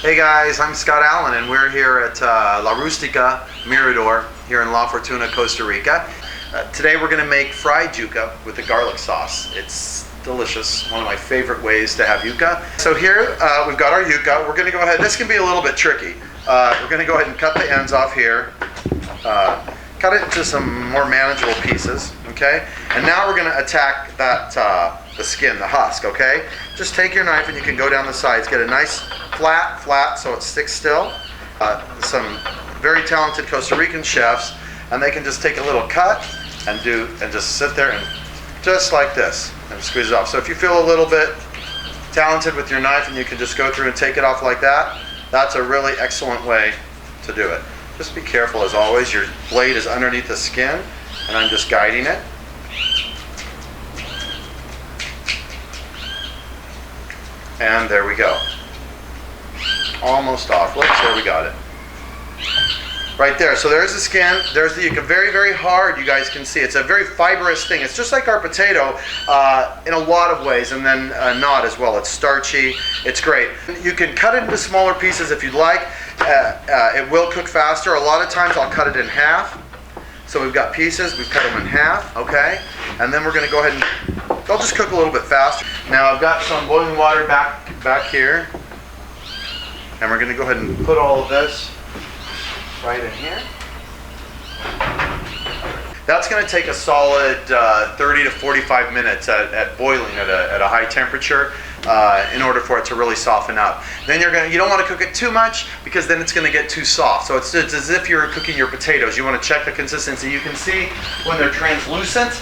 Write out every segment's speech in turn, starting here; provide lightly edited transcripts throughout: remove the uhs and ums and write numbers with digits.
Hey guys, I'm Scott Allen and we're here at La Rustica Mirador here in La Fortuna, Costa Rica. Today we're going to make fried yucca with a garlic sauce. It's delicious, one of my favorite ways to have yucca. So here we've got our yucca. We're going to go ahead, this can be a little bit tricky. We're going to go ahead and cut the ends off here. Cut it into some more manageable pieces, okay? And now we're going to attack that the skin, the husk, okay? Just take your knife and you can go down the sides, get a nice flat so it sticks still. Some very talented Costa Rican chefs, and they can just take a little cut and just sit there and just like this and squeeze it off. So if you feel a little bit talented with your knife and you can just go through and take it off like that, that's a really excellent way to do it. Just be careful as always, your blade is underneath the skin and I'm just guiding it. And there we go. Almost off. There we got it. Right there. So there's the skin. There's the yucca. Very, very hard. You guys can see. It's a very fibrous thing. It's just like our potato in a lot of ways, and then not as well. It's starchy. It's great. You can cut it into smaller pieces if you'd like. It will cook faster. A lot of times I'll cut it in half. So we've got pieces. We've cut them in half. Okay. And then we're going to go ahead and they'll just cook a little bit faster. Now I've got some boiling water back here. And we're going to go ahead and put all of this right in here. That's going to take a solid 30 to 45 minutes at boiling at a high temperature in order for it to really soften up. Then you don't want to cook it too much because then it's going to get too soft. So it's as if you're cooking your potatoes. You want to check the consistency. You can see when they're translucent,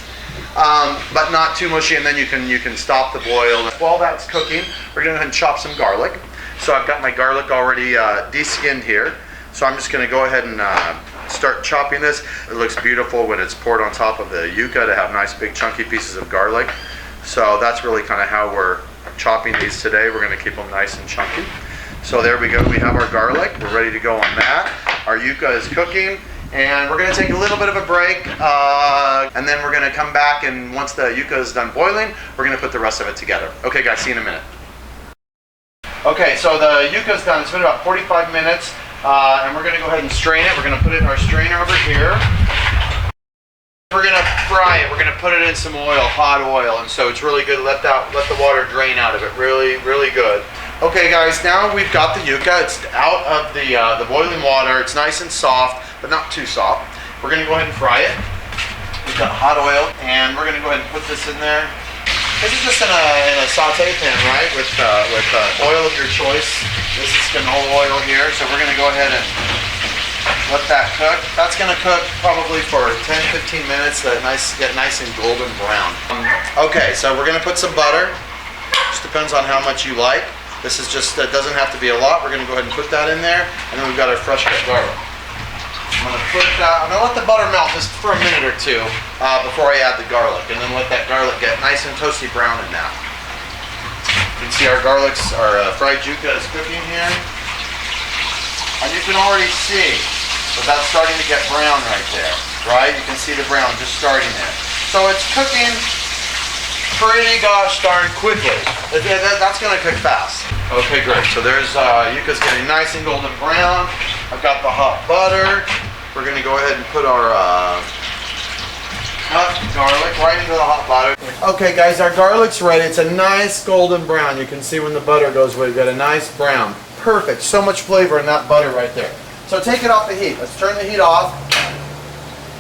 but not too mushy, and then you can stop the boil. While that's cooking, we're going to go ahead and chop some garlic. So I've got my garlic already de-skinned here. So I'm just going to go ahead and start chopping this. It looks beautiful when it's poured on top of the yucca to have nice big chunky pieces of garlic. So that's really kind of how we're chopping these today. We're going to keep them nice and chunky. So there we go. We have our garlic. We're ready to go on that. Our yucca is cooking. And we're going to take a little bit of a break, and then we're going to come back, and once the yucca is done boiling, we're going to put the rest of it together. Okay guys, see you in a minute. Okay, so the yucca is done. It's been about 45 minutes, and we're going to go ahead and strain it. We're going to put it in our strainer over here. We're going to fry it. We're going to put it in some oil, hot oil, and so it's really good. Let the water drain out of it. Really, really good. Okay guys, now we've got the yucca. It's out of the boiling water. It's nice and soft, but not too soft. We're going to go ahead and fry it. We've got hot oil, and we're going to go ahead and put this in there. This is just in a saute pan, right? With oil of your choice. This is canola oil here, so we're going to go ahead and let that cook. That's going to cook probably for 10-15 minutes. Get nice and golden brown. Okay, so we're going to put some butter. Just depends on how much you like. This is just, it doesn't have to be a lot. We're going to go ahead and put that in there, and then we've got our fresh cut garlic. I'm going to let the butter melt just for a minute or two before I add the garlic, and then let that garlic get nice and toasty brown in that. You can see our fried yucca is cooking here, and you can already see that that's starting to get brown right there, right? You can see the brown just starting there. So it's cooking pretty gosh darn quickly. That's going to cook fast. Okay, great. So there's yucca's getting nice and golden brown. I've got the hot butter. We're going to go ahead and put our hot garlic right into the hot butter. Okay guys, our garlic's ready. It's a nice golden brown. You can see when the butter goes away, we've got a nice brown. Perfect. So much flavor in that butter right there. So take it off the heat. Let's turn the heat off.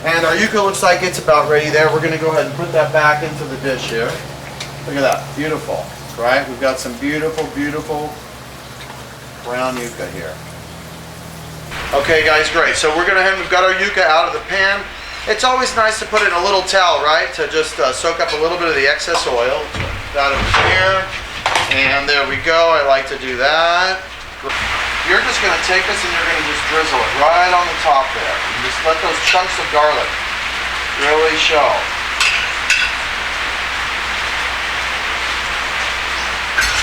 And our yucca looks like it's about ready there. We're going to go ahead and put that back into the dish here. Look at that. Beautiful. Right? We've got some beautiful, beautiful brown yucca here. Okay guys, great. So we've got our yucca out of the pan. It's always nice to put it in a little towel, right? To just soak up a little bit of the excess oil. Put that over here. And there we go. I like to do that. You're just going to take this and you're going to just drizzle it right on the top there. And just let those chunks of garlic really show.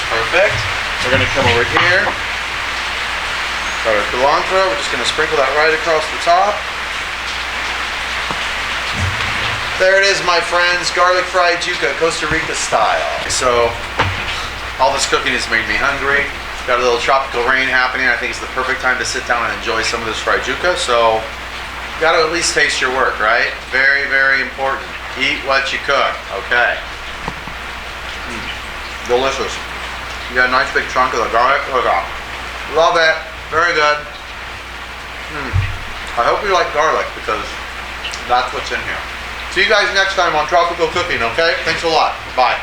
Perfect. We're going to come over here. Got our cilantro. We're just going to sprinkle that right across the top. There it is, my friends. Garlic fried yucca, Costa Rica style. So all this cooking has made me hungry. Got a little tropical rain happening. I think it's the perfect time to sit down and enjoy some of this fried yucca. So, you got to at least taste your work, right? Very, very important. Eat what you cook. Okay. Delicious. You got a nice big chunk of the garlic. Look at that. Love it. Very good. I hope you like garlic because that's what's in here. See you guys next time on Tropical Cooking, okay? Thanks a lot. Bye.